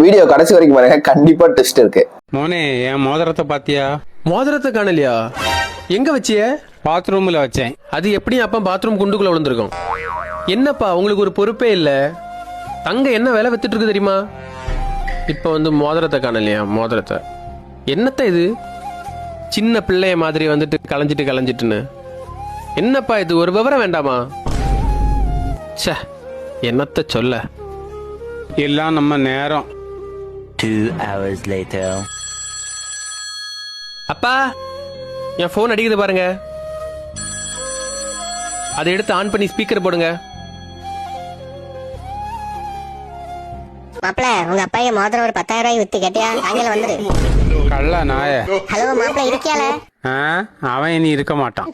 Video கடைசி வரைக்கும் பாருங்க, கண்டிப்பா ட்விஸ்ட் இருக்கு. மோனே, என் மோதிரத்தை பாத்தியா? மோதிரத்தை காணலையா? எங்க வச்சிய? பாத்ரூம்ல வச்சேன். அது எப்படி அப்ப பாத்ரூம் குண்டுக்குள்ள விழுந்திருக்கும்? என்னப்பா உங்களுக்கு ஒரு பொறுப்பே இல்ல. தங்க என்ன வேலை வித்துட்டு இருக்கு தெரியுமா? இப்ப வந்து மோதிரத்தை காணலையா? மோதிரத்தை என்னத்த இது? சின்ன பிள்ளைய மாதிரி வந்துட்டு களைஞ்சிட்டுன்னு என்னப்பா இது? ஒரு விவரம் வேண்டாமா? ச்சே, என்னத்த சொல்ல. எல்லாம் நம்ம நேரம். 2 hours later. அப்பா, என் போன் அடிக்குது பாருங்க. அதை எடுத்து ஆன் பண்ணி ஸ்பீக்கர் போடுங்க. மாப்பிள, உங்க அப்பா மோதிரம் ஒரு 10,000 ரூபாய் வித்து கேட்டியா? சாயங்காலம் வந்துரு. கள்ள நாய. ஹலோ மாப்பிள, இருக்கியால? அவன் இனி இருக்க மாட்டான்.